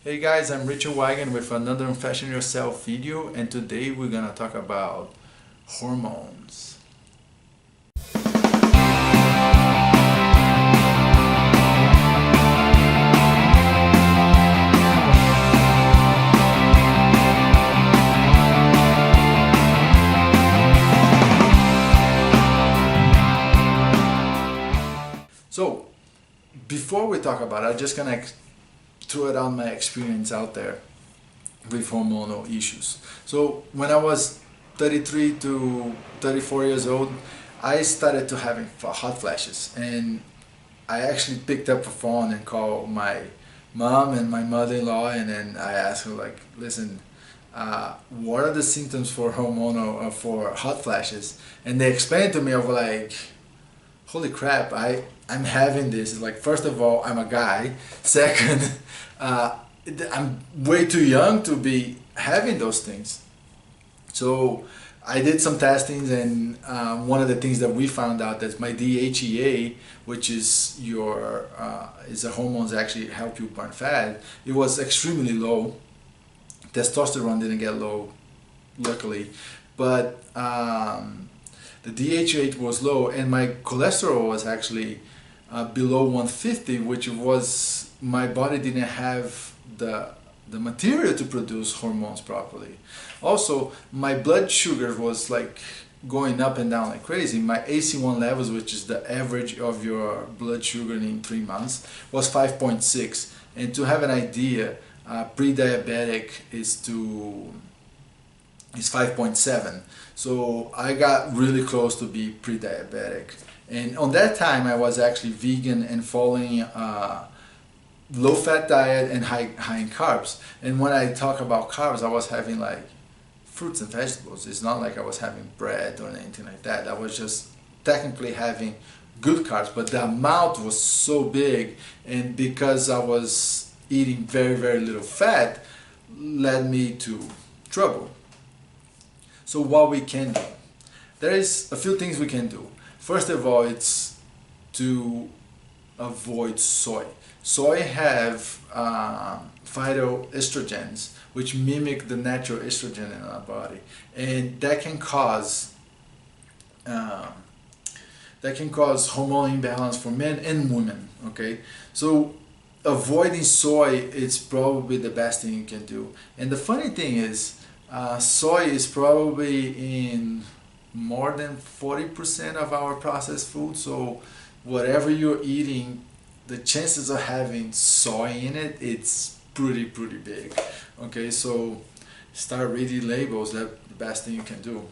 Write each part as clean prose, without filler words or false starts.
Hey guys, I'm Richard Wagon with another Fashion Yourself video, and today we're gonna talk about hormones. So, before we talk about it, I'm just gonna throw it on my experience out there with hormonal issues. So when I was 33 to 34 years old, I started to having hot flashes, and I actually picked up a phone and called my mom and my mother-in-law, and then I asked her like, listen, what are the symptoms for hormonal for hot flashes? And they explained to me of like, holy crap, I'm having this. It's like, first of all, I'm a guy. Second, I'm way too young to be having those things. So I did some testings, and one of the things that we found out that my DHEA, which is your is a hormones that actually help you burn fat, it was extremely low. Testosterone didn't get low, luckily, but the DHEA was low, and my cholesterol was actually below 150, which was, my body didn't have the material to produce hormones properly. Also, my blood sugar was like going up and down like crazy. My AC1 levels, which is the average of your blood sugar in 3 months, was 5.6. And to have an idea, pre-diabetic is 5.7. So I got really close to be pre-diabetic. And on that time, I was actually vegan and following low-fat diet and high in carbs. And when I talk about carbs, I was having like fruits and vegetables. It's not like I was having bread or anything like that. I was just technically having good carbs, but the amount was so big, and because I was eating very little fat, led me to trouble. So what we can do? There is a few things we can do. First of all, it's to avoid soy. Soy have phytoestrogens, which mimic the natural estrogen in our body, and that can cause hormonal imbalance for men and women. Okay, so avoiding soy is probably the best thing you can do. And the funny thing is, soy is probably in more than 40% of our processed food. So whatever you're eating, the chances of having soy in it, it's pretty big. Okay, so start reading labels. That's the best thing you can do.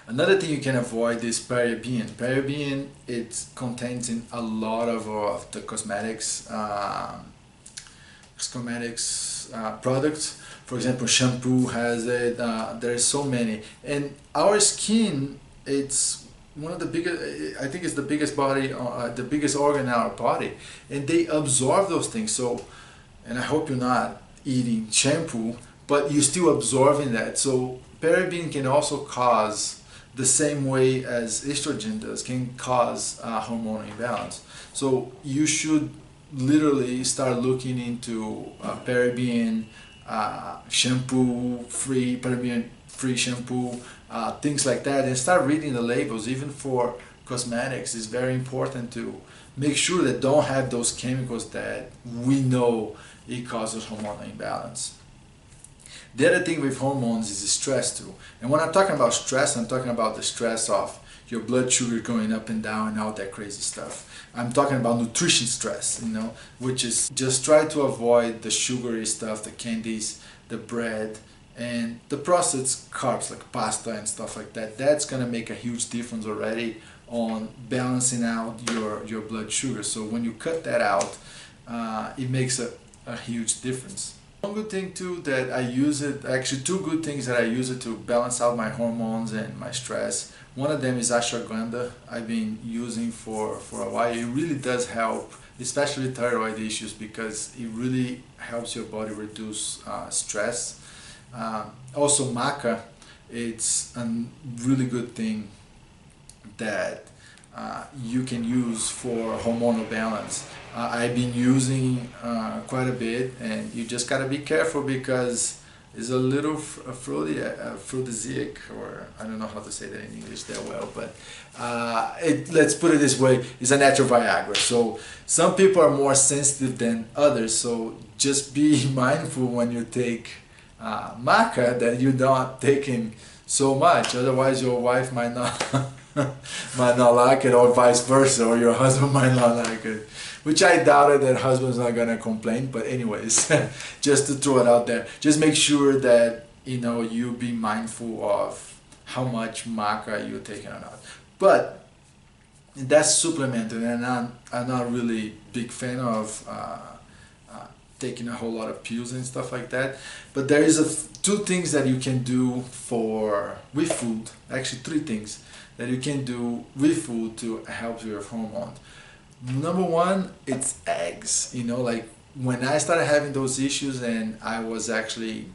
Another thing you can avoid is paraben. Paraben, it contains in a lot of the cosmetics products. For example, shampoo has it. There's so many, and our skin, it's one of the biggest, I think it's the biggest body, the biggest organ in our body, and they absorb those things. So, and I hope you're not eating shampoo, but you're still absorbing that. So paraben can also cause, the same way as estrogen does, can cause hormonal imbalance. So you should literally start looking into paraben paraben free shampoo, things like that, and start reading the labels. Even for cosmetics, it's very important to make sure that don't have those chemicals that we know it causes hormonal imbalance. The other thing with hormones is stress too. And when I'm talking about stress, I'm talking about the stress of your blood sugar going up and down and all that crazy stuff. I'm talking about nutrition stress, which is just try to avoid the sugary stuff, the candies, the bread, and the processed carbs like pasta and stuff like that. That's gonna make a huge difference already on balancing out your blood sugar. So when you cut that out, it makes a huge difference. One good thing too that I use it, actually two good things that I use it to balance out my hormones and my stress. One of them is ashwagandha. I've been using for a while. It really does help, especially thyroid issues, because it really helps your body reduce stress. Also maca, it's a really good thing that you can use for hormonal balance. I've been using quite a bit, and you just gotta be careful because it's a little aphrodisiac, or I don't know how to say that in English that well, but let's put it this way, it's a natural Viagra. So some people are more sensitive than others, so just be mindful when you take maca that you're not taking so much, otherwise your wife might not might not like it, or vice versa, or your husband might not like it, which I doubted that husband's not gonna complain. But anyways, just to throw it out there, just make sure that you be mindful of how much maca you're taking or not. But that's supplemented, and I'm not really big fan of taking a whole lot of pills and stuff like that. But there is two things that you can do with food, actually three things that you can do with food to help your hormones. Number one, it's eggs. Like when I started having those issues, and I was actually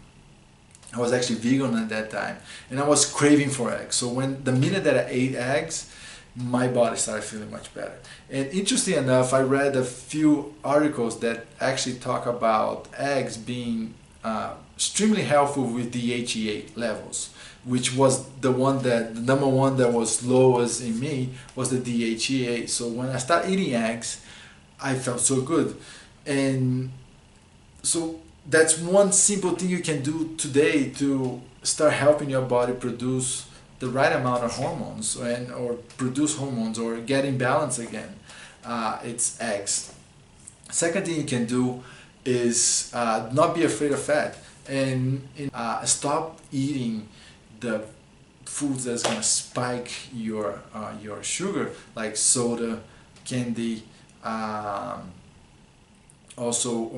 vegan at that time, and I was craving for eggs. So the minute that I ate eggs, my body started feeling much better. And interesting enough, I read a few articles that actually talk about eggs being extremely helpful with DHEA levels, which was the number one that was lowest in me was the DHEA. So when I started eating eggs, I felt so good. And so that's one simple thing you can do today to start helping your body produce the right amount of hormones, or produce hormones, or get in balance again. It's eggs. Second thing you can do is not be afraid of fat, and stop eating the foods that's gonna spike your sugar, like soda, candy, also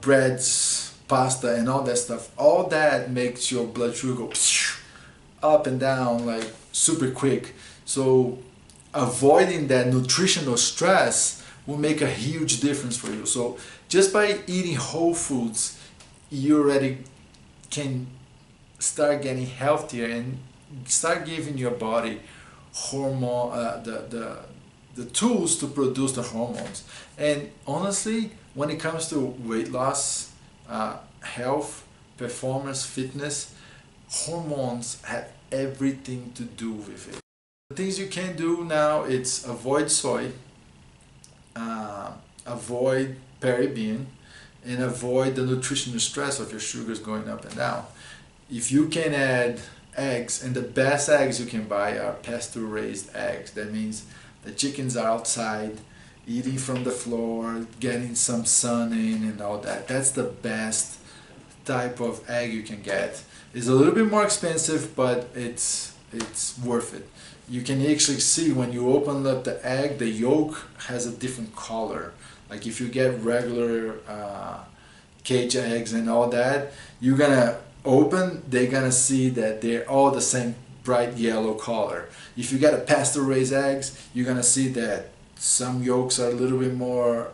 breads, pasta, and all that stuff. All that makes your blood sugar go up and down like super quick. So avoiding that nutritional stress will make a huge difference for you. So just by eating whole foods, you already can start getting healthier and start giving your body hormone the tools to produce the hormones. And honestly, when it comes to weight loss, health, performance, fitness, hormones have everything to do with it. The things you can do now, it's avoid soy, avoid paraben, and avoid the nutritional stress of your sugars going up and down. If you can add eggs, and the best eggs you can buy are pasture raised eggs. That means the chickens are outside eating from the floor, getting some sun in and all that. That's the best type of egg you can get. It's a little bit more expensive, but it's worth it. You can actually see when you open up the egg, the yolk has a different color. Like if you get regular cage eggs and all that, you're gonna open, they're gonna see that they're all the same bright yellow color. If you get a pasture raised eggs, you're gonna see that some yolks are a little bit more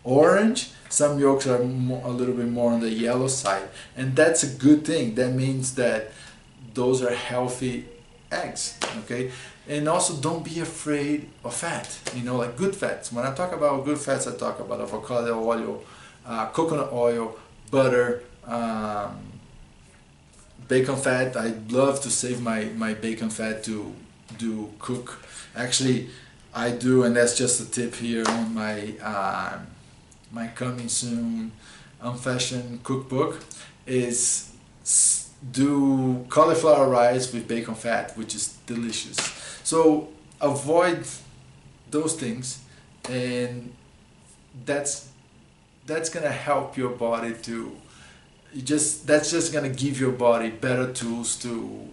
orange, some yolks are a little bit more on the yellow side, and that's a good thing. That means that those are healthy eggs, okay? And also don't be afraid of fat, like good fats. When I talk about good fats, I talk about avocado oil, coconut oil, butter, bacon fat. I love to save my bacon fat to cook. Actually, I do, and that's just a tip here on my coming soon unfashioned cookbook, is do cauliflower rice with bacon fat, which is delicious. So avoid those things, and that's gonna help your body to that's just gonna give your body better tools to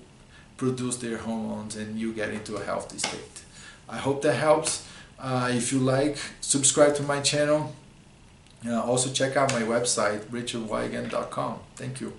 produce their hormones, and you get into a healthy state. I hope that helps. If you like, subscribe to my channel. Also check out my website, richardweigandt.com. Thank you.